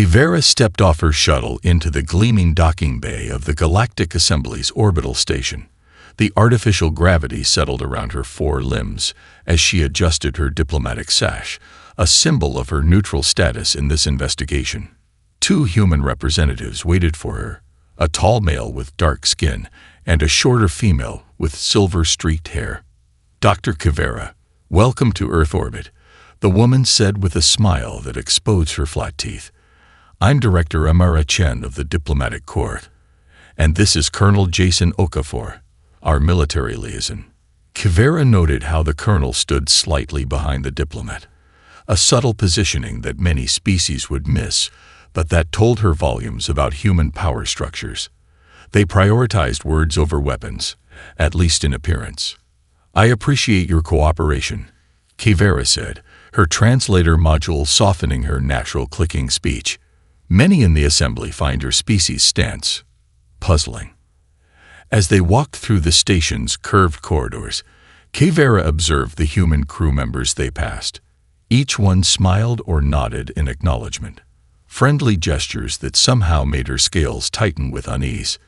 Kivera stepped off her shuttle into the gleaming docking bay of the Galactic Assembly's orbital station. The artificial gravity settled around her four limbs as she adjusted her diplomatic sash, a symbol of her neutral status in this investigation. Two human representatives waited for her, a tall male with dark skin and a shorter female with silver-streaked hair. "Dr. Kivera, welcome to Earth orbit," the woman said with a smile that exposed her flat teeth. "I'm Director Amara Chen of the Diplomatic Corps, and this is Colonel Jason Okafor, our military liaison." Kivera noted how the colonel stood slightly behind the diplomat, a subtle positioning that many species would miss, but that told her volumes about human power structures. They prioritized words over weapons, at least in appearance. "I appreciate your cooperation," Kivera said, her translator module softening her natural clicking speech. Many in the assembly find her species' stance puzzling. As they walked through the station's curved corridors, Kivera observed the human crew members they passed. Each one smiled or nodded in acknowledgement, friendly gestures that somehow made her scales tighten with unease.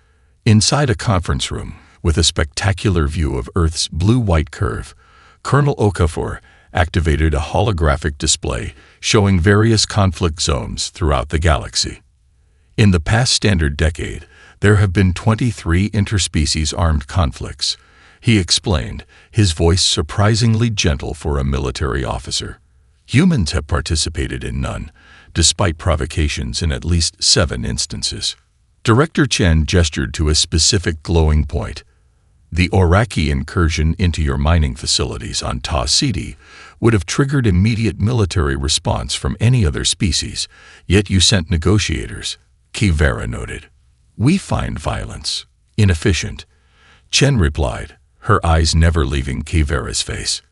Inside a conference room, with a spectacular view of Earth's blue-white curve, Colonel Okafor activated a holographic display showing various conflict zones throughout the galaxy. In the past standard decade, there have been 23 interspecies armed conflicts, he explained, his voice surprisingly gentle for a military officer. Humans have participated in none, despite provocations in at least 7 instances. Director Chen gestured to a specific glowing point. "The Oraki incursion into your mining facilities on Ta City would have triggered immediate military response from any other species, yet you sent negotiators," Kivera noted. "We find violence inefficient," Chen replied, her eyes never leaving Kivera's face.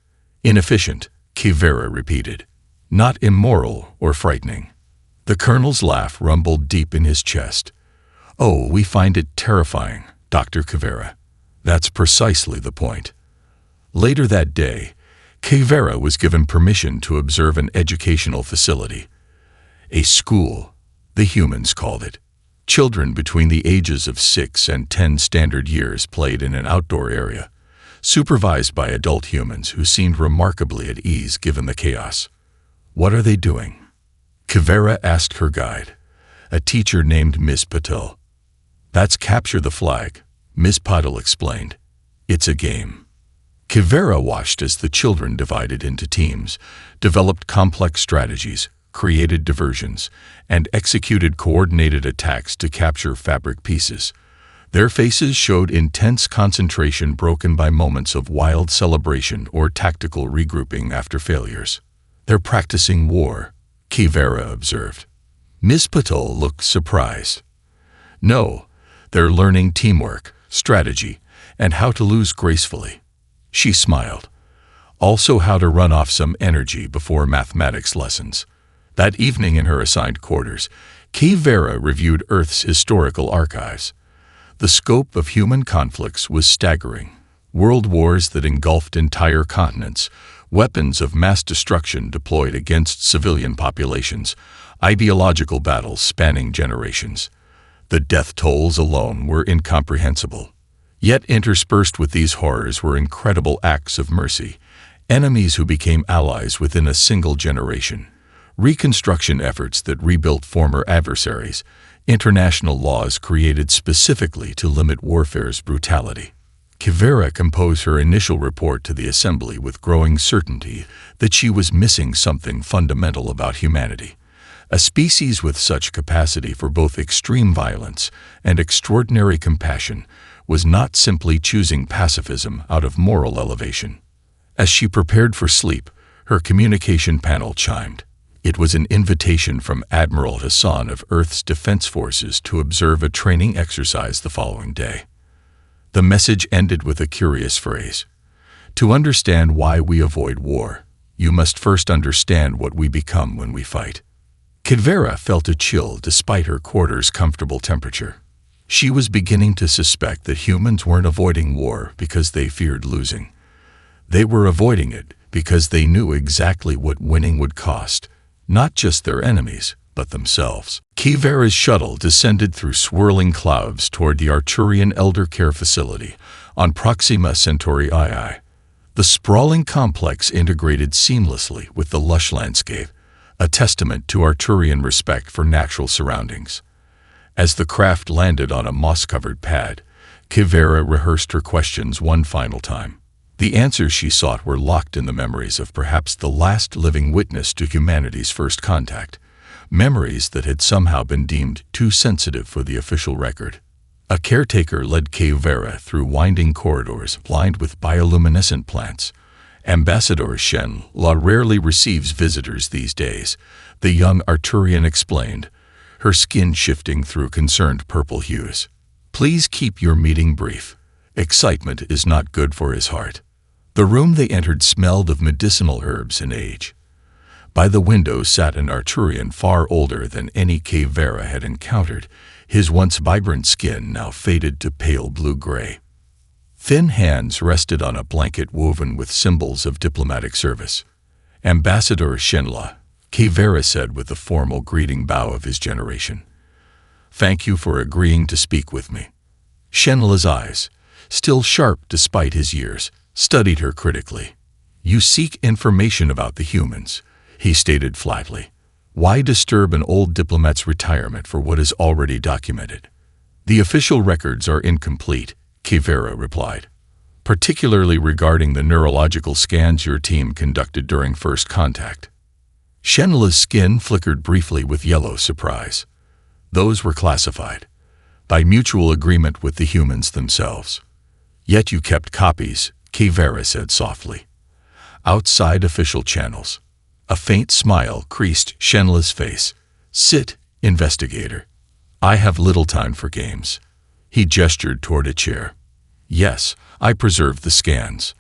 "Inefficient," Kivera repeated. "Not immoral or frightening." The colonel's laugh rumbled deep in his chest. "Oh, we find it terrifying, Dr. Kivera. That's precisely the point." Later that day, Kivera was given permission to observe an educational facility. A school, the humans called it. Children between the ages of 6 and 10 standard years played in an outdoor area, supervised by adult humans who seemed remarkably at ease given the chaos. "What are they doing?" Kivera asked her guide, a teacher named Miss Patel. "That's capture the flag," Miss Patel explained. "It's a game." Kivera watched as the children divided into teams, developed complex strategies, created diversions, and executed coordinated attacks to capture fabric pieces. Their faces showed intense concentration broken by moments of wild celebration or tactical regrouping after failures. "They're practicing war," Kivera observed. Miss Patel looked surprised. "No, they're learning teamwork, strategy, and how to lose gracefully." She smiled. "Also how to run off some energy before mathematics lessons." That evening in her assigned quarters, Kivera reviewed Earth's historical archives. The scope of human conflicts was staggering. World wars that engulfed entire continents, weapons of mass destruction deployed against civilian populations, ideological battles spanning generations. The death tolls alone were incomprehensible. Yet interspersed with these horrors were incredible acts of mercy, enemies who became allies within a single generation, reconstruction efforts that rebuilt former adversaries, international laws created specifically to limit warfare's brutality. Kivera composed her initial report to the assembly with growing certainty that she was missing something fundamental about humanity. A species with such capacity for both extreme violence and extraordinary compassion was not simply choosing pacifism out of moral elevation. As she prepared for sleep, her communication panel chimed. It was an invitation from Admiral Hassan of Earth's Defense Forces to observe a training exercise the following day. The message ended with a curious phrase. "To understand why we avoid war, you must first understand what we become when we fight." Kivera felt a chill despite her quarter's comfortable temperature. She was beginning to suspect that humans weren't avoiding war because they feared losing. They were avoiding it because they knew exactly what winning would cost, not just their enemies, but themselves. Kivera's shuttle descended through swirling clouds toward the Arturian Elder Care Facility on Proxima Centauri II. The sprawling complex integrated seamlessly with the lush landscape, a testament to Arturian respect for natural surroundings. As the craft landed on a moss-covered pad, Kivera rehearsed her questions one final time. The answers she sought were locked in the memories of perhaps the last living witness to humanity's first contact, memories that had somehow been deemed too sensitive for the official record. A caretaker led Kivera through winding corridors lined with bioluminescent plants. Ambassador Shen La rarely receives visitors these days, the young Arturian explained, her skin shifting through concerned purple hues. Please keep your meeting brief. Excitement is not good for his heart. The room they entered smelled of medicinal herbs and age. By the window sat an Arturian far older than any Kivera had encountered, his once vibrant skin now faded to pale blue-gray. Thin hands rested on a blanket woven with symbols of diplomatic service. Ambassador Shenla, Kivera said with the formal greeting bow of his generation. Thank you for agreeing to speak with me. Shenla's eyes, still sharp despite his years, studied her critically. You seek information about the humans, he stated flatly. Why disturb an old diplomat's retirement for what is already documented? The official records are incomplete, Kivera replied, particularly regarding the neurological scans your team conducted during first contact. Shenla's skin flickered briefly with yellow surprise. Those were classified, by mutual agreement with the humans themselves. Yet you kept copies, Kivera said softly. Outside official channels. A faint smile creased Shenla's face. Sit, investigator. I have little time for games. He gestured toward a chair. Yes, I preserved the scans.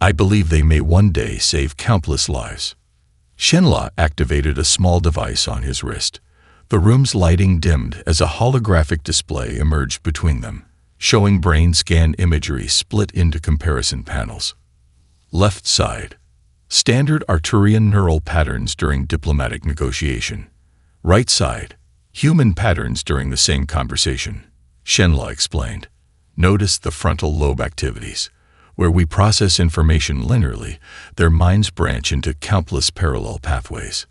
I believe they may one day save countless lives. Shenla activated a small device on his wrist. The room's lighting dimmed as a holographic display emerged between them, showing brain scan imagery split into comparison panels. Left side. Standard Arturian neural patterns during diplomatic negotiation. Right side. Human patterns during the same conversation. Shenla explained. Notice the frontal lobe activities. Where we process information linearly, their minds branch into countless parallel pathways.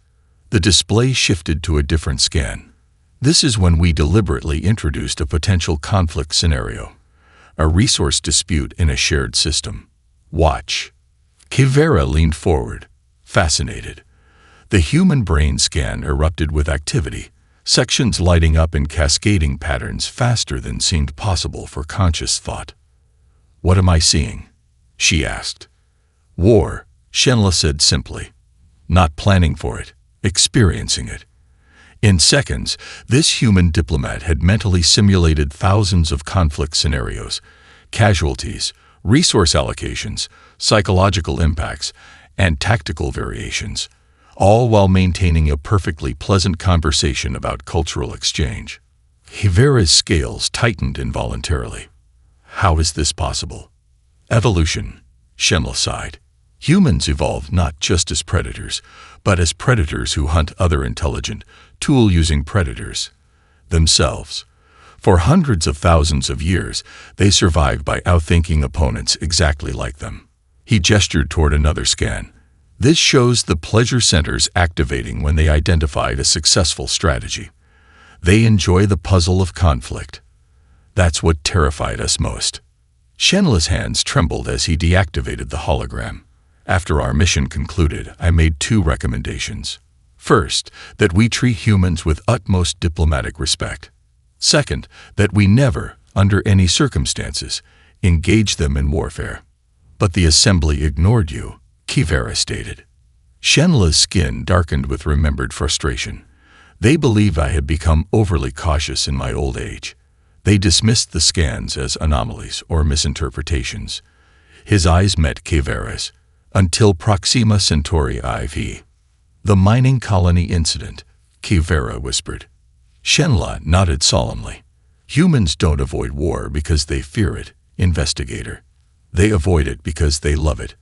The display shifted to a different scan. This is when we deliberately introduced a potential conflict scenario. A resource dispute in a shared system. Watch. Kivera leaned forward, fascinated. The human brain scan erupted with activity, sections lighting up in cascading patterns faster than seemed possible for conscious thought. What am I seeing? She asked. War, Shenla said simply. Not planning for it, experiencing it. In seconds, this human diplomat had mentally simulated thousands of conflict scenarios, casualties, resource allocations, psychological impacts, and tactical variations, all while maintaining a perfectly pleasant conversation about cultural exchange. Kivera's scales tightened involuntarily. How is this possible? Evolution, Shenla sighed. Humans evolved not just as predators, but as predators who hunt other intelligent, tool-using predators themselves. For hundreds of thousands of years, they survived by outthinking opponents exactly like them. He gestured toward another scan. This shows the pleasure centers activating when they identified a successful strategy. They enjoy the puzzle of conflict. That's what terrified us most. Shenla's hands trembled as he deactivated the hologram. After our mission concluded, I made 2 recommendations. First, that we treat humans with utmost diplomatic respect. Second, that we never, under any circumstances, engage them in warfare. But the assembly ignored you, Kivera stated. Shenla's skin darkened with remembered frustration. They believe I had become overly cautious in my old age. They dismissed the scans as anomalies or misinterpretations. His eyes met Kivera's. Until Proxima Centauri IV. The mining colony incident, Kivera whispered. Shenla nodded solemnly. Humans don't avoid war because they fear it, investigator. They avoid it because they love it,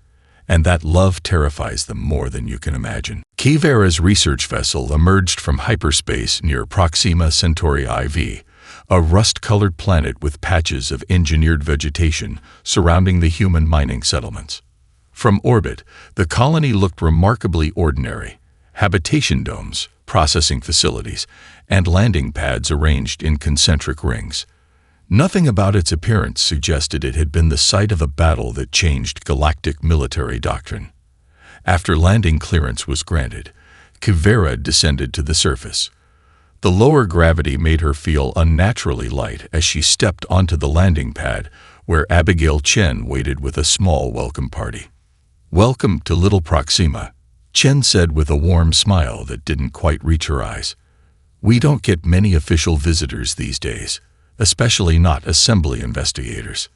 and that love terrifies them more than you can imagine. Kivera's research vessel emerged from hyperspace near Proxima Centauri IV, a rust-colored planet with patches of engineered vegetation surrounding the human mining settlements. From orbit, the colony looked remarkably ordinary: habitation domes, processing facilities, and landing pads arranged in concentric rings. Nothing about its appearance suggested it had been the site of a battle that changed galactic military doctrine. After landing clearance was granted, Kivera descended to the surface. The lower gravity made her feel unnaturally light as she stepped onto the landing pad, where Abigail Chen waited with a small welcome party. "Welcome to Little Proxima," Chen said with a warm smile that didn't quite reach her eyes. "We don't get many official visitors these days, especially not assembly investigators."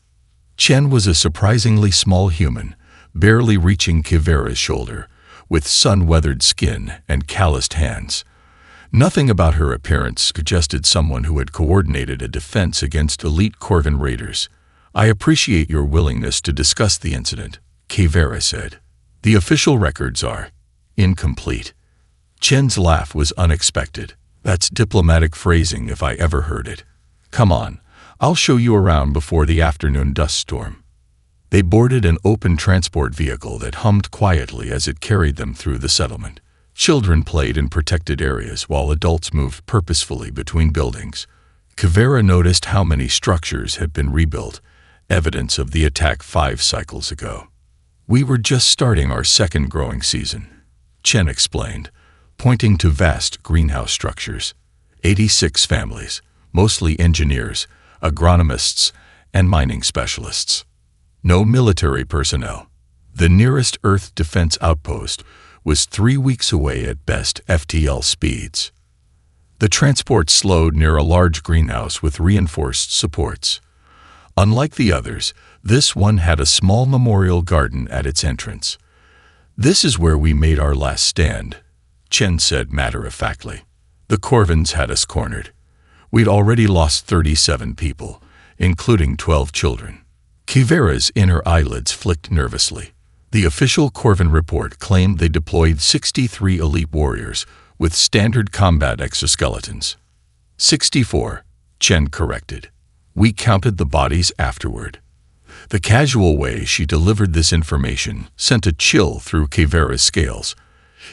Chen was a surprisingly small human, barely reaching Kivera's shoulder, with sun-weathered skin and calloused hands. Nothing about her appearance suggested someone who had coordinated a defense against elite Corvan raiders. "I appreciate your willingness to discuss the incident," Kivera said. "The official records are incomplete." Chen's laugh was unexpected. "That's diplomatic phrasing if I ever heard it. Come on, I'll show you around before the afternoon dust storm." They boarded an open transport vehicle that hummed quietly as it carried them through the settlement. Children played in protected areas while adults moved purposefully between buildings. Kivera noticed how many structures had been rebuilt, evidence of the attack 5 cycles ago. "We were just starting our second growing season," Chen explained, pointing to vast greenhouse structures. 86 families, mostly engineers, agronomists, and mining specialists. No military personnel. The nearest Earth defense outpost was 3 weeks away at best FTL speeds. The transport slowed near a large greenhouse with reinforced supports. Unlike the others, this one had a small memorial garden at its entrance. "This is where we made our last stand," Chen said matter-of-factly. "The Corvans had us cornered. We'd already lost 37 people, including 12 children." Kivera's inner eyelids flicked nervously. The official Corvan report claimed they deployed 63 elite warriors with standard combat exoskeletons. 64, Chen corrected. "We counted the bodies afterward." The casual way she delivered this information sent a chill through Kivera's scales.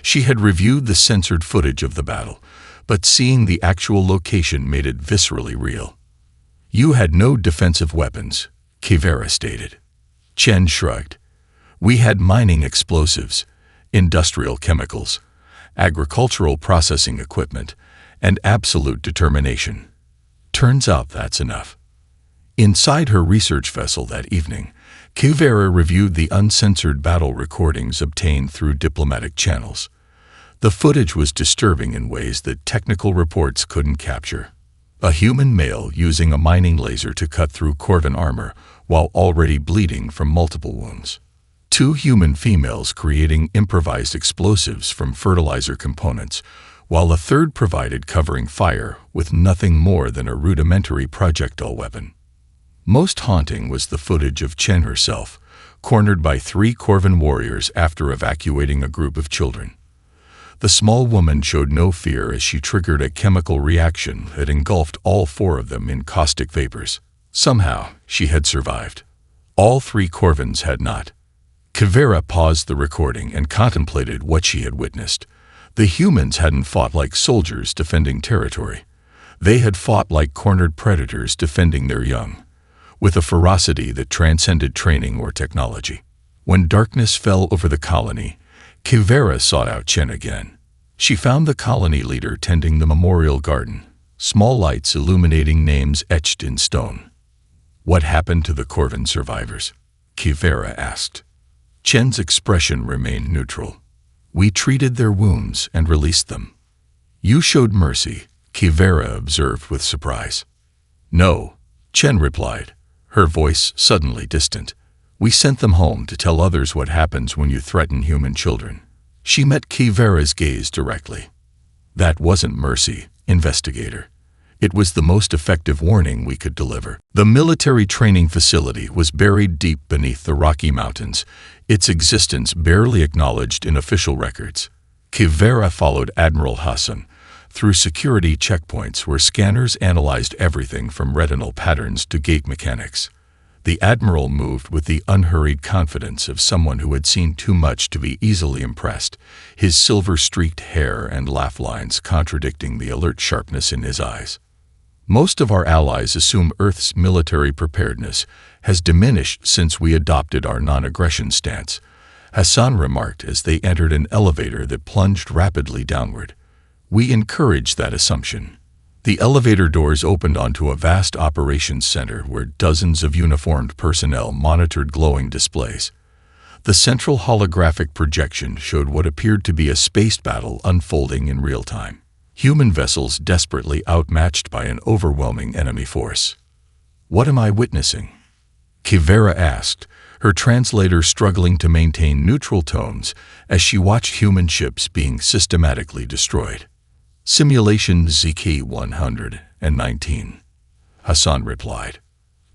She had reviewed the censored footage of the battle, but seeing the actual location made it viscerally real. "You had no defensive weapons," Kivera stated. Chen shrugged. "We had mining explosives, industrial chemicals, agricultural processing equipment, and absolute determination. Turns out that's enough." Inside her research vessel that evening, Kivera reviewed the uncensored battle recordings obtained through diplomatic channels. The footage was disturbing in ways that technical reports couldn't capture. A human male using a mining laser to cut through Corvan armor while already bleeding from multiple wounds. 2 human females creating improvised explosives from fertilizer components, while a third provided covering fire with nothing more than a rudimentary projectile weapon. Most haunting was the footage of Chen herself, cornered by 3 Corvan warriors after evacuating a group of children. The small woman showed no fear as she triggered a chemical reaction that engulfed all 4 of them in caustic vapors. Somehow, she had survived. All 3 Corvans had not. Kivera paused the recording and contemplated what she had witnessed. The humans hadn't fought like soldiers defending territory. They had fought like cornered predators defending their young, with a ferocity that transcended training or technology. When darkness fell over the colony, Kivera sought out Chen again. She found the colony leader tending the memorial garden, small lights illuminating names etched in stone. "What happened to the Corvan survivors?" Kivera asked. Chen's expression remained neutral. "We treated their wounds and released them." "You showed mercy," Kivera observed with surprise. "No," Chen replied, her voice suddenly distant. "We sent them home to tell others what happens when you threaten human children." She met Kivera's gaze directly. "That wasn't mercy, investigator. It was the most effective warning we could deliver." The military training facility was buried deep beneath the Rocky Mountains, its existence barely acknowledged in official records. Kivera followed Admiral Hassan through security checkpoints where scanners analyzed everything from retinal patterns to gait mechanics. The Admiral moved with the unhurried confidence of someone who had seen too much to be easily impressed, his silver-streaked hair and laugh lines contradicting the alert sharpness in his eyes. Most of our allies assume Earth's military preparedness has diminished since we adopted our non-aggression stance, Hassan remarked as they entered an elevator that plunged rapidly downward. We encourage that assumption. The elevator doors opened onto a vast operations center where dozens of uniformed personnel monitored glowing displays. The central holographic projection showed what appeared to be a space battle unfolding in real time. Human vessels desperately outmatched by an overwhelming enemy force. "What am I witnessing?" Kivera asked, her translator struggling to maintain neutral tones as she watched human ships being systematically destroyed. "Simulation ZK-119, Hassan replied.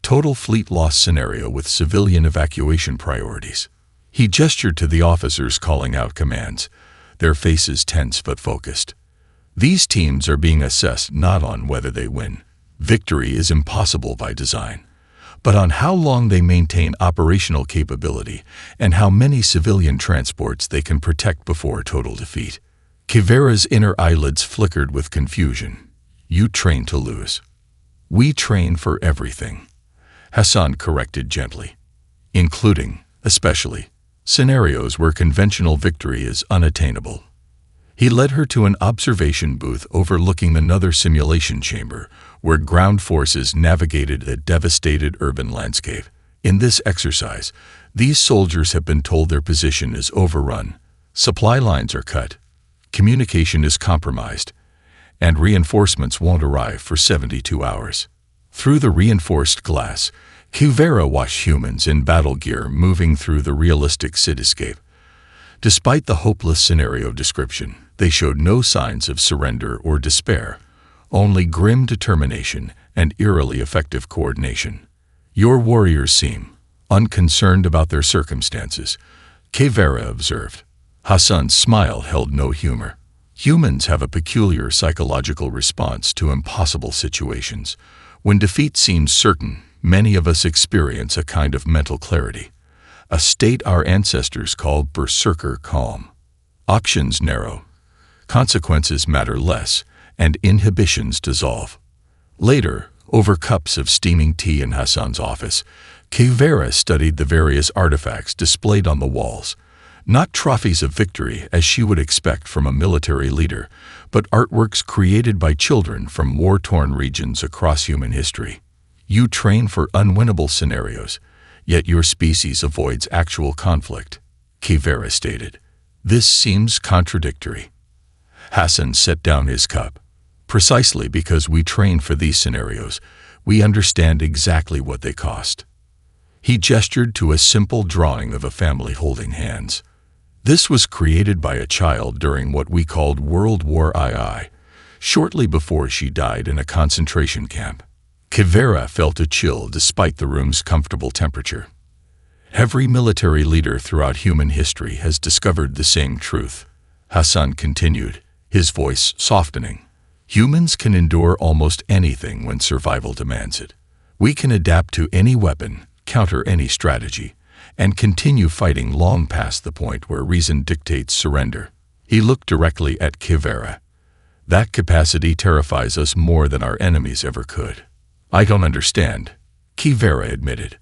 "Total fleet loss scenario with civilian evacuation priorities." He gestured to the officers calling out commands, their faces tense but focused. These teams are being assessed not on whether they win. Victory is impossible by design, but on how long they maintain operational capability and how many civilian transports they can protect before total defeat. Kivera's inner eyelids flickered with confusion. "You train to lose." "We train for everything," Hassan corrected gently, "including, especially, scenarios where conventional victory is unattainable." He led her to an observation booth overlooking another simulation chamber where ground forces navigated a devastated urban landscape. In this exercise, these soldiers have been told their position is overrun, supply lines are cut, communication is compromised, and reinforcements won't arrive for 72 hours. Through the reinforced glass, Kivera watched humans in battle gear moving through the realistic cityscape. Despite the hopeless scenario description, they showed no signs of surrender or despair, only grim determination and eerily effective coordination. "Your warriors seem unconcerned about their circumstances," Kivera observed. Hassan's smile held no humor. "Humans have a peculiar psychological response to impossible situations. When defeat seems certain, many of us experience a kind of mental clarity, a state our ancestors called berserker calm. Options narrow, consequences matter less, and inhibitions dissolve." Later, over cups of steaming tea in Hassan's office, Kivera studied the various artifacts displayed on the walls. Not trophies of victory as she would expect from a military leader, but artworks created by children from war-torn regions across human history. "You train for unwinnable scenarios, yet your species avoids actual conflict," Kivera stated. "This seems contradictory." Hassan set down his cup. "Precisely because we train for these scenarios, we understand exactly what they cost." He gestured to a simple drawing of a family holding hands. This was created by a child during what we called World War II, shortly before she died in a concentration camp. Kivera felt a chill despite the room's comfortable temperature. Every military leader throughout human history has discovered the same truth, Hassan continued, his voice softening. "Humans can endure almost anything when survival demands it. We can adapt to any weapon, counter any strategy, and continue fighting long past the point where reason dictates surrender." He looked directly at Kivera. "That capacity terrifies us more than our enemies ever could." "I don't understand," Kivera admitted.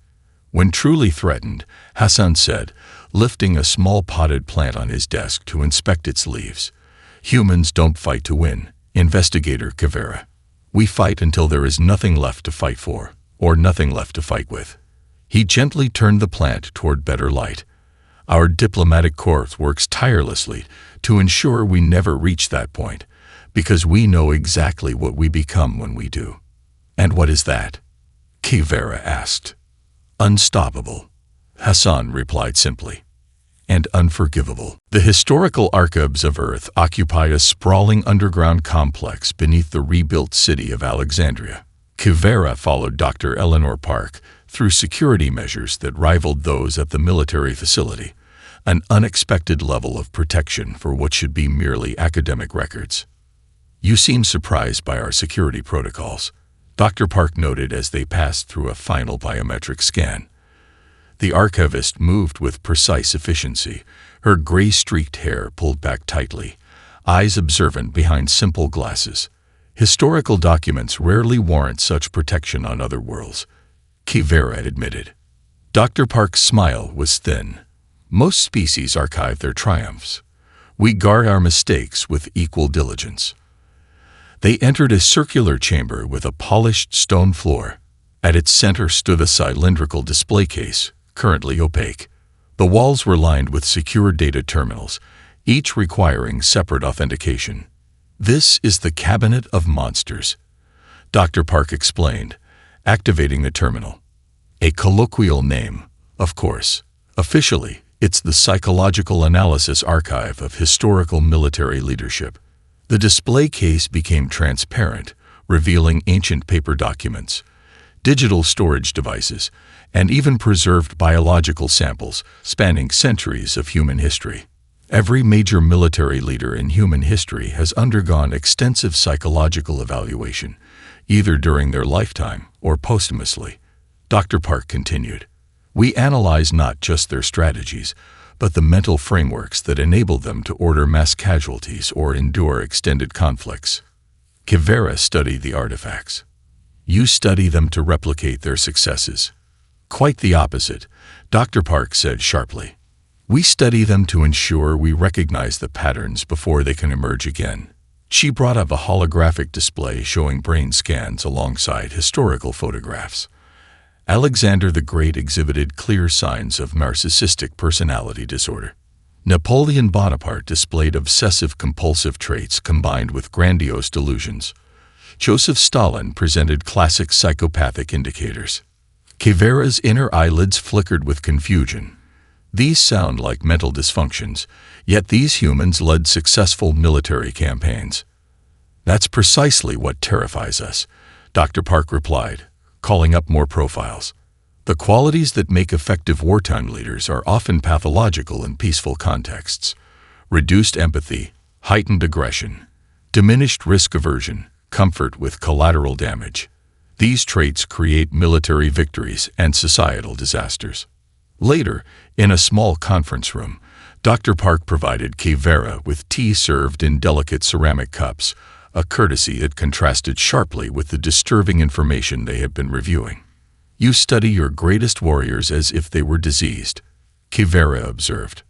When truly threatened, Hassan said, lifting a small potted plant on his desk to inspect its leaves. "Humans don't fight to win, Investigator Kivera. We fight until there is nothing left to fight for, or nothing left to fight with." He gently turned the plant toward better light. "Our diplomatic corps works tirelessly to ensure we never reach that point, because we know exactly what we become when we do." "And what is that?" Kivera asked. "Unstoppable," Hassan replied simply. "And unforgivable." The historical archives of Earth occupy a sprawling underground complex beneath the rebuilt city of Alexandria. Kivera followed Dr. Eleanor Park through security measures that rivaled those at the military facility, an unexpected level of protection for what should be merely academic records. "You seem surprised by our security protocols," Dr. Park noted as they passed through a final biometric scan. The archivist moved with precise efficiency, her gray-streaked hair pulled back tightly, eyes observant behind simple glasses. "Historical documents rarely warrant such protection on other worlds," Kivera admitted. Dr. Park's smile was thin. "Most species archive their triumphs. We guard our mistakes with equal diligence." They entered a circular chamber with a polished stone floor. At its center stood a cylindrical display case, currently opaque. The walls were lined with secure data terminals, each requiring separate authentication. "This is the Cabinet of Monsters," Dr. Park explained, activating the terminal. "A colloquial name, of course. Officially, it's the Psychological Analysis Archive of Historical Military Leadership." The display case became transparent, revealing ancient paper documents, digital storage devices, and even preserved biological samples spanning centuries of human history. Every major military leader in human history has undergone extensive psychological evaluation, either during their lifetime or posthumously. Dr. Park continued, "We analyze not just their strategies, but the mental frameworks that enable them to order mass casualties or endure extended conflicts." Kivera studied the artifacts. "You study them to replicate their successes." "Quite the opposite," Dr. Park said sharply. "We study them to ensure we recognize the patterns before they can emerge again." She brought up a holographic display showing brain scans alongside historical photographs. Alexander the Great exhibited clear signs of narcissistic personality disorder. Napoleon Bonaparte displayed obsessive-compulsive traits combined with grandiose delusions. Joseph Stalin presented classic psychopathic indicators. Kivera's inner eyelids flickered with confusion. These sound like mental dysfunctions, yet these humans led successful military campaigns. "That's precisely what terrifies us," Dr. Park replied, calling up more profiles. "The qualities that make effective wartime leaders are often pathological in peaceful contexts. Reduced empathy, heightened aggression, diminished risk aversion, comfort with collateral damage. These traits create military victories and societal disasters." Later, in a small conference room, Dr. Park provided Kivera with tea served in delicate ceramic cups, a courtesy that contrasted sharply with the disturbing information they had been reviewing. "You study your greatest warriors as if they were diseased," Kivera observed.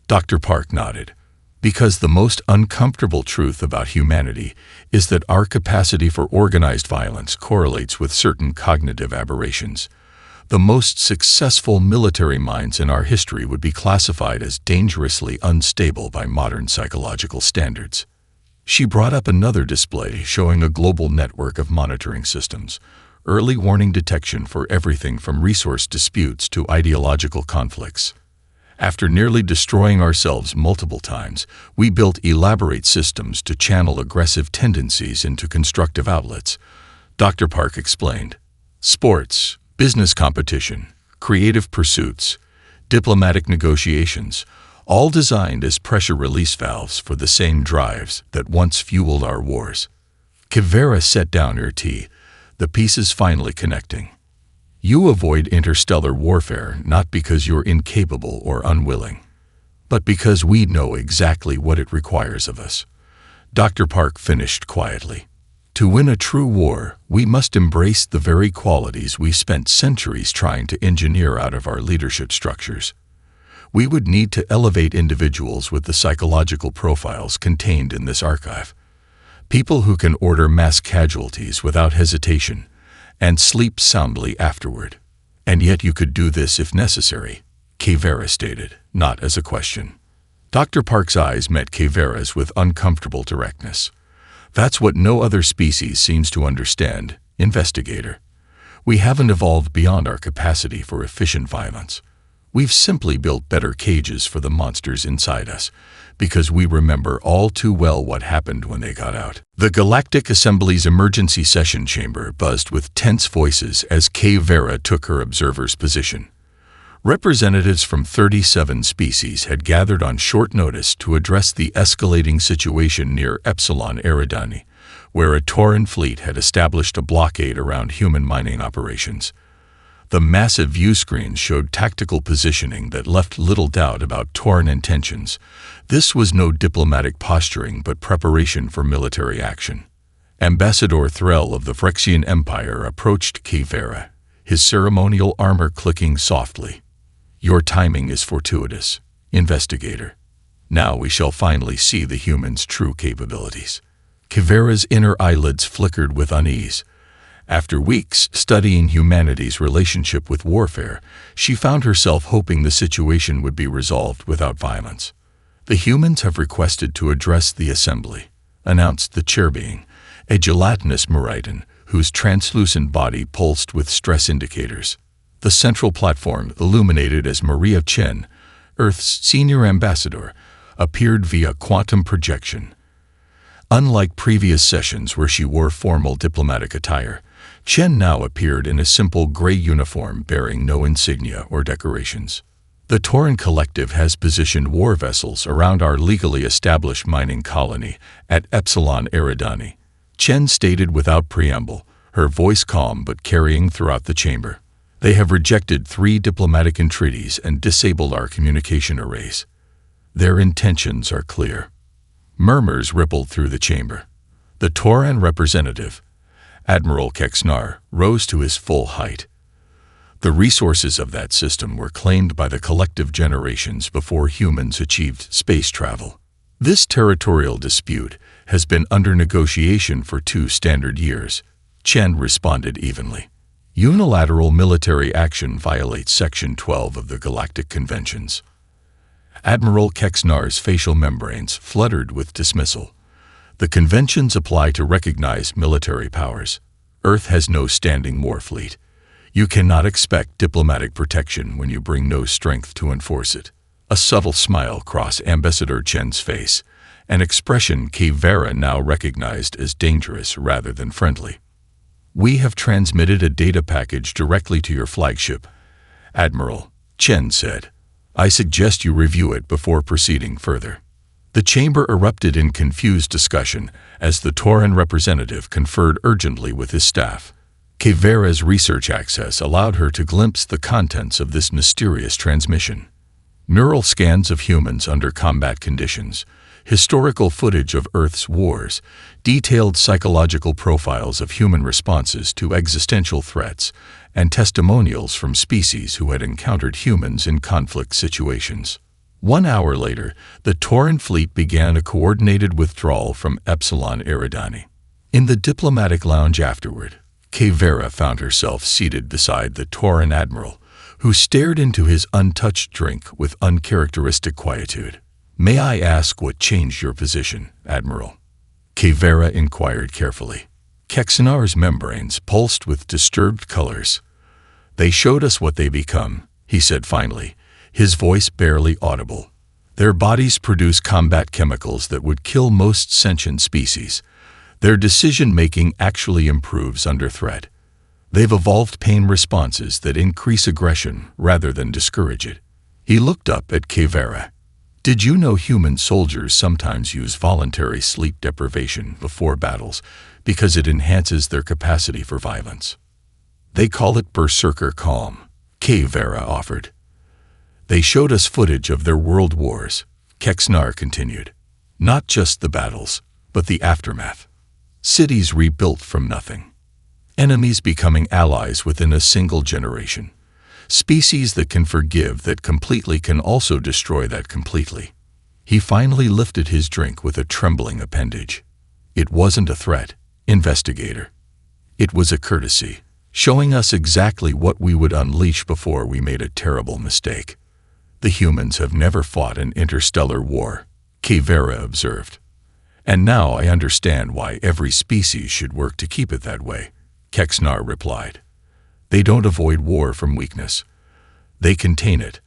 Dr. Park nodded. "Because the most uncomfortable truth about humanity is that our capacity for organized violence correlates with certain cognitive aberrations. The most successful military minds in our history would be classified as dangerously unstable by modern psychological standards." She brought up another display showing a global network of monitoring systems, early warning detection for everything from resource disputes to ideological conflicts. "After nearly destroying ourselves multiple times, we built elaborate systems to channel aggressive tendencies into constructive outlets," Dr. Park explained. "Sports, business competition, creative pursuits, diplomatic negotiations, all designed as pressure release valves for the same drives that once fueled our wars." Kivera set down her tea, the pieces finally connecting. "You avoid interstellar warfare not because you're incapable or unwilling, but because we know exactly what it requires of us," Dr. Park finished quietly. "To win a true war, we must embrace the very qualities we spent centuries trying to engineer out of our leadership structures. We would need to elevate individuals with the psychological profiles contained in this archive. People who can order mass casualties without hesitation and sleep soundly afterward. And yet you could do this if necessary," Kivera stated, not as a question. Dr. Park's eyes met Kivera's with uncomfortable directness. "That's what no other species seems to understand, investigator. We haven't evolved beyond our capacity for efficient violence. We've simply built better cages for the monsters inside us, because we remember all too well what happened when they got out." The Galactic Assembly's emergency session chamber buzzed with tense voices as Kivera took her observer's position. Representatives from 37 species had gathered on short notice to address the escalating situation near Epsilon Eridani, where a Tauran fleet had established a blockade around human mining operations. The massive view screens showed tactical positioning that left little doubt about Tauran intentions. This was no diplomatic posturing but preparation for military action. Ambassador Threll of the Phyrexian Empire approached Kivera, his ceremonial armor clicking softly. "Your timing is fortuitous, investigator. Now we shall finally see the human's true capabilities." Kivera's inner eyelids flickered with unease. After weeks studying humanity's relationship with warfare, she found herself hoping the situation would be resolved without violence. "The humans have requested to address the assembly," announced the chair being, a gelatinous Meridian whose translucent body pulsed with stress indicators. The central platform, illuminated as Maria Chen, Earth's senior ambassador, appeared via quantum projection. Unlike previous sessions where she wore formal diplomatic attire, Chen now appeared in a simple gray uniform bearing no insignia or decorations. "The Tauran Collective has positioned war vessels around our legally established mining colony at Epsilon Eridani," Chen stated without preamble, her voice calm but carrying throughout the chamber. "They have rejected 3 diplomatic entreaties and disabled our communication arrays. Their intentions are clear." Murmurs rippled through the chamber. The Tauran representative, Admiral Kexnar, rose to his full height. The resources of that system were claimed by the collective generations before humans achieved space travel. "This territorial dispute has been under negotiation for 2 standard years," Chen responded evenly. "Unilateral military action violates Section 12 of the Galactic Conventions." Admiral Kexnar's facial membranes fluttered with dismissal. "The conventions apply to recognize military powers. Earth has no standing war fleet. You cannot expect diplomatic protection when you bring no strength to enforce it." A subtle smile crossed Ambassador Chen's face, an expression Kivera now recognized as dangerous rather than friendly. "We have transmitted a data package directly to your flagship, Admiral," Chen said. "I suggest you review it before proceeding further." The chamber erupted in confused discussion as the Tauran representative conferred urgently with his staff. Kivera's research access allowed her to glimpse the contents of this mysterious transmission. Neural scans of humans under combat conditions, historical footage of Earth's wars, detailed psychological profiles of human responses to existential threats, and testimonials from species who had encountered humans in conflict situations. 1 hour later, the Tauran fleet began a coordinated withdrawal from Epsilon Eridani. In the diplomatic lounge afterward, Kivera found herself seated beside the Tauran admiral, who stared into his untouched drink with uncharacteristic quietude. "May I ask what changed your position, Admiral?" Kivera inquired carefully. Kexnar's membranes pulsed with disturbed colors. "They showed us what they become," he said finally, his voice barely audible. "Their bodies produce combat chemicals that would kill most sentient species. Their decision-making actually improves under threat. They've evolved pain responses that increase aggression rather than discourage it." He looked up at Kivera. "Did you know human soldiers sometimes use voluntary sleep deprivation before battles because it enhances their capacity for violence? They call it berserker calm," Kivera offered. "They showed us footage of their world wars," Kexnar continued. "Not just the battles, but the aftermath. Cities rebuilt from nothing. Enemies becoming allies within a single generation. Species that can forgive that completely can also destroy that completely." He finally lifted his drink with a trembling appendage. "It wasn't a threat, investigator. It was a courtesy, showing us exactly what we would unleash before we made a terrible mistake." "The humans have never fought an interstellar war," Kivera observed. "And now I understand why every species should work to keep it that way," Kexnar replied. "They don't avoid war from weakness. They contain it,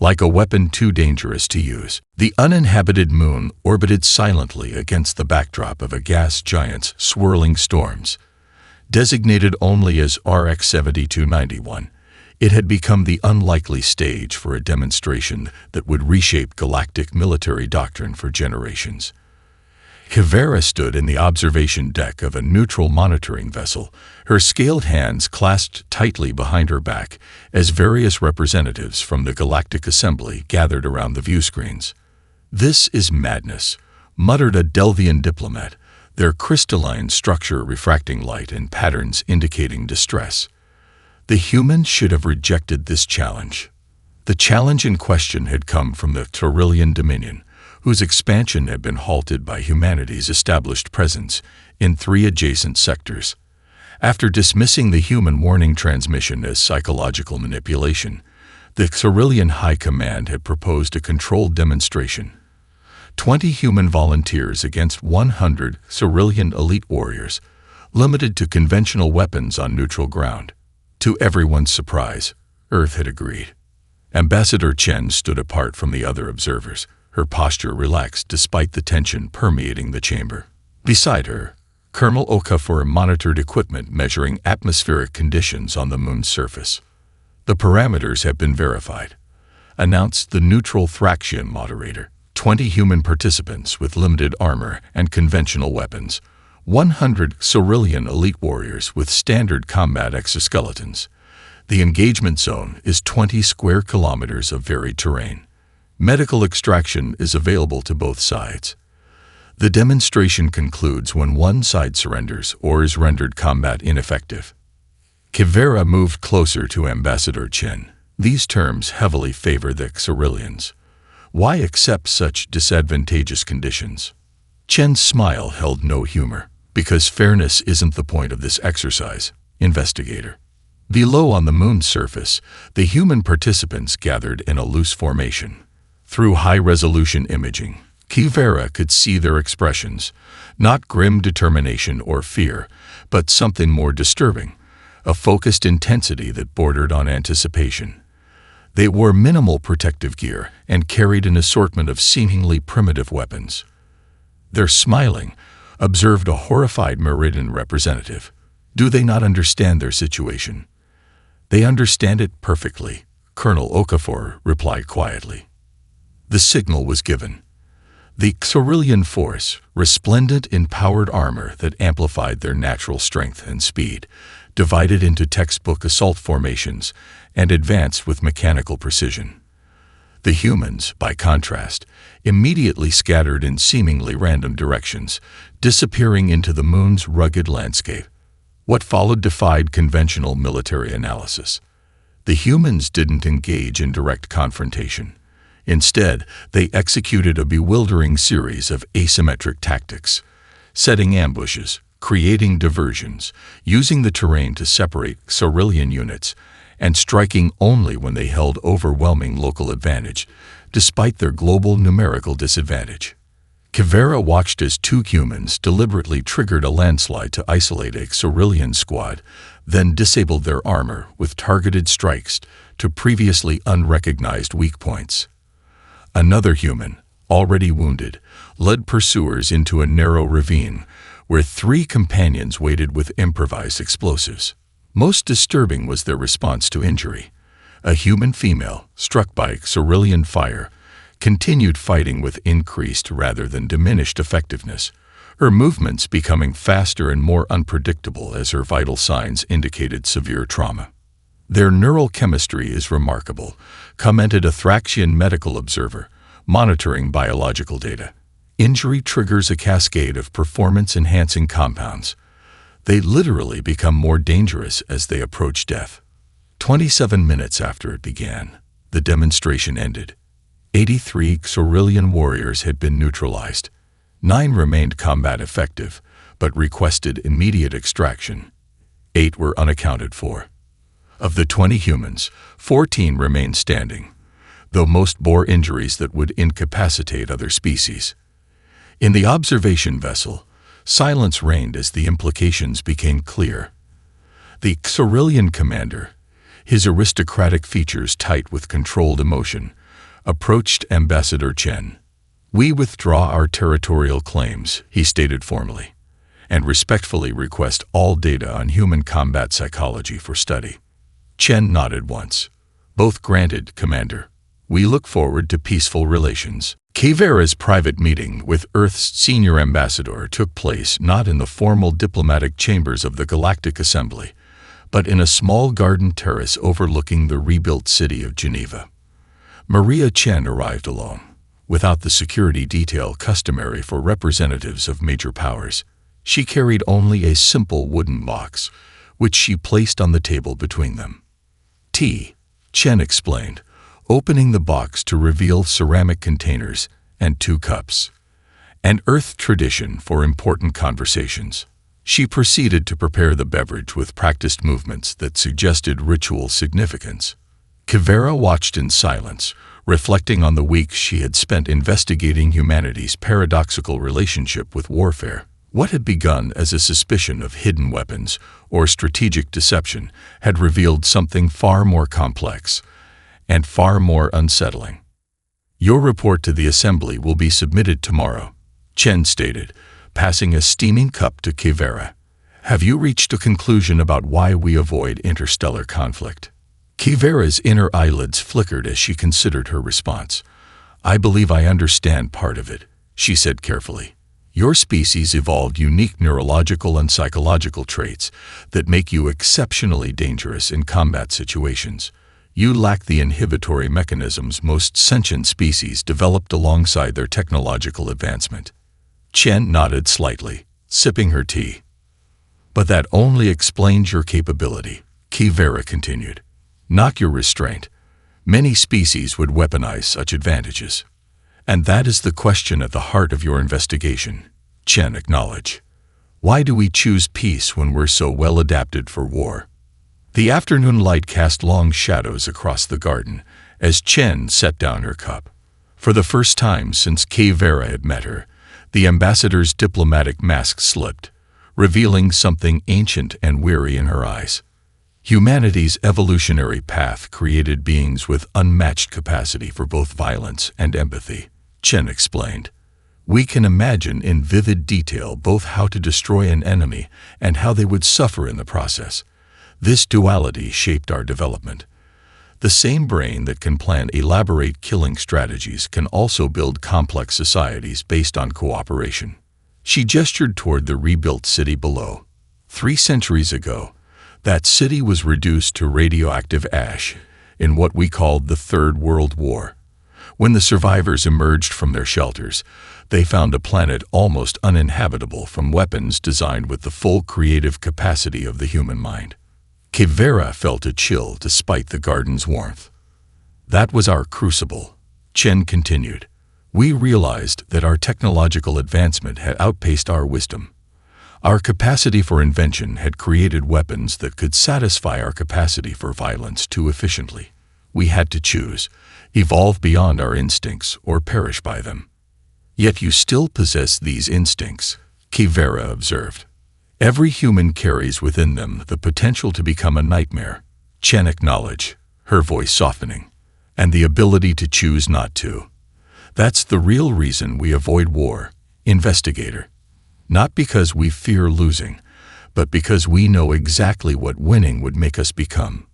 like a weapon too dangerous to use." The uninhabited moon orbited silently against the backdrop of a gas giant's swirling storms. Designated only as RX-7291, It had become the unlikely stage for a demonstration that would reshape galactic military doctrine for generations. Kivera stood in the observation deck of a neutral monitoring vessel, her scaled hands clasped tightly behind her back as various representatives from the Galactic Assembly gathered around the viewscreens. "This is madness," muttered a Delvian diplomat, their crystalline structure refracting light in patterns indicating distress. The humans should have rejected this challenge. The challenge in question had come from the Taurillian Dominion, whose expansion had been halted by humanity's established presence in 3 adjacent sectors. After dismissing the human warning transmission as psychological manipulation, the Taurillian High Command had proposed a controlled demonstration. 20 human volunteers against 100 Taurillian elite warriors, limited to conventional weapons on neutral ground. To everyone's surprise, Earth had agreed. Ambassador Chen stood apart from the other observers, her posture relaxed despite the tension permeating the chamber. Beside her, Colonel Okafor monitored equipment measuring atmospheric conditions on the moon's surface. "The parameters have been verified," announced the neutral Thraxian moderator. 20 human participants with limited armor and conventional weapons, 100 Taurillian elite warriors with standard combat exoskeletons. The engagement zone is 20 square kilometers of varied terrain. Medical extraction is available to both sides. The demonstration concludes when one side surrenders or is rendered combat ineffective. Kivera moved closer to Ambassador Chen. "These terms heavily favor the Taurillians. Why accept such disadvantageous conditions?" Chen's smile held no humor. "Because fairness isn't the point of this exercise, investigator." Below on the moon's surface, the human participants gathered in a loose formation. Through high-resolution imaging, Kivera could see their expressions, not grim determination or fear, but something more disturbing, a focused intensity that bordered on anticipation. They wore minimal protective gear and carried an assortment of seemingly primitive weapons. "They're smiling," observed a horrified Meridian representative. "Do they not understand their situation?" "They understand it perfectly," Colonel Okafor replied quietly. The signal was given. The Taurillian force, resplendent in powered armor that amplified their natural strength and speed, divided into textbook assault formations and advanced with mechanical precision. The humans, by contrast, immediately scattered in seemingly random directions, disappearing into the moon's rugged landscape. What followed defied conventional military analysis. The humans didn't engage in direct confrontation. Instead, they executed a bewildering series of asymmetric tactics, setting ambushes, creating diversions, using the terrain to separate Taurillian units, and striking only when they held overwhelming local advantage, despite their global numerical disadvantage. Kivera watched as 2 humans deliberately triggered a landslide to isolate a Taurillian squad, then disabled their armor with targeted strikes to previously unrecognized weak points. Another human, already wounded, led pursuers into a narrow ravine where 3 companions waited with improvised explosives. Most disturbing was their response to injury. A human female, struck by Taurillian fire, continued fighting with increased rather than diminished effectiveness, her movements becoming faster and more unpredictable as her vital signs indicated severe trauma. "Their neural chemistry is remarkable," commented a Thraxian medical observer, monitoring biological data. "Injury triggers a cascade of performance-enhancing compounds. They literally become more dangerous as they approach death." 27 minutes after it began, the demonstration ended. 83 Taurillian warriors had been neutralized. 9 remained combat effective, but requested immediate extraction. 8 were unaccounted for. Of the 20 humans, 14 remained standing, though most bore injuries that would incapacitate other species. In the observation vessel, silence reigned as the implications became clear. The Taurillian commander, his aristocratic features tight with controlled emotion, approached Ambassador Chen. "We withdraw our territorial claims," he stated formally, "and respectfully request all data on human combat psychology for study." Chen nodded once. Both granted, Commander. We look forward to peaceful relations. Kivera's private meeting with Earth's senior ambassador took place not in the formal diplomatic chambers of the Galactic Assembly, but in a small garden terrace overlooking the rebuilt city of Geneva. Maria Chen arrived alone, without the security detail customary for representatives of major powers. She carried only a simple wooden box, which she placed on the table between them. "Tea," Chen explained, opening the box to reveal ceramic containers and 2 cups. An Earth tradition for important conversations. She proceeded to prepare the beverage with practiced movements that suggested ritual significance. Kivera watched in silence, reflecting on the weeks she had spent investigating humanity's paradoxical relationship with warfare. What had begun as a suspicion of hidden weapons or strategic deception had revealed something far more complex and far more unsettling. "Your report to the Assembly will be submitted tomorrow," Chen stated, passing a steaming cup to Kivera. "Have you reached a conclusion about why we avoid interstellar conflict?" Kivera's inner eyelids flickered as she considered her response. "I believe I understand part of it," she said carefully. "Your species evolved unique neurological and psychological traits that make you exceptionally dangerous in combat situations. You lack the inhibitory mechanisms most sentient species developed alongside their technological advancement." Chen nodded slightly, sipping her tea. "But that only explains your capability," Kivera continued. "Not your restraint. Many species would weaponize such advantages. And that is the question at the heart of your investigation," Chen acknowledged. "Why do we choose peace when we're so well adapted for war?" The afternoon light cast long shadows across the garden as Chen set down her cup. For the first time since Kivera had met her, the ambassador's diplomatic mask slipped, revealing something ancient and weary in her eyes. Humanity's evolutionary path created beings with unmatched capacity for both violence and empathy, Chen explained. "We can imagine in vivid detail both how to destroy an enemy and how they would suffer in the process. This duality shaped our development. The same brain that can plan elaborate killing strategies can also build complex societies based on cooperation." She gestured toward the rebuilt city below. 3 centuries ago, that city was reduced to radioactive ash in what we called the Third World War. When the survivors emerged from their shelters, they found a planet almost uninhabitable from weapons designed with the full creative capacity of the human mind. Kivera felt a chill despite the garden's warmth. "That was our crucible," Chen continued. "We realized that our technological advancement had outpaced our wisdom. Our capacity for invention had created weapons that could satisfy our capacity for violence too efficiently. We had to choose, evolve beyond our instincts or perish by them." "Yet you still possess these instincts," Kivera observed. "Every human carries within them the potential to become a nightmare," Chen acknowledged, her voice softening, "and the ability to choose not to. That's the real reason we avoid war, investigator. Not because we fear losing, but because we know exactly what winning would make us become."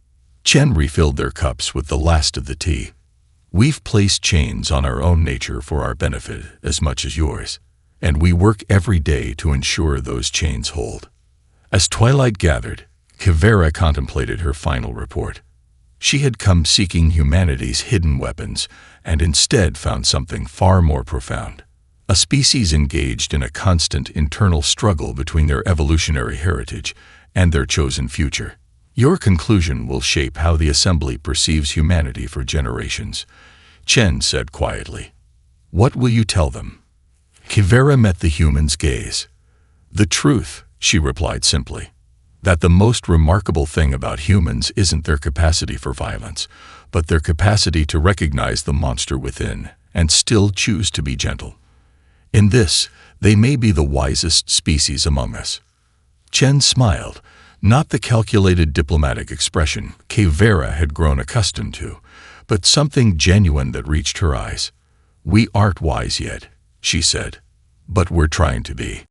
Chen refilled their cups with the last of the tea. "We've placed chains on our own nature for our benefit as much as yours, and we work every day to ensure those chains hold." As twilight gathered, Kivera contemplated her final report. She had come seeking humanity's hidden weapons and instead found something far more profound. A species engaged in a constant internal struggle between their evolutionary heritage and their chosen future. "Your conclusion will shape how the Assembly perceives humanity for generations," Chen said quietly. "What will you tell them?" Kivera met the human's gaze. "The truth," she replied simply. "That the most remarkable thing about humans isn't their capacity for violence, but their capacity to recognize the monster within and still choose to be gentle. In this, they may be the wisest species among us." Chen smiled, not the calculated diplomatic expression Kivera had grown accustomed to, but something genuine that reached her eyes. "We aren't wise yet," she said, "but we're trying to be."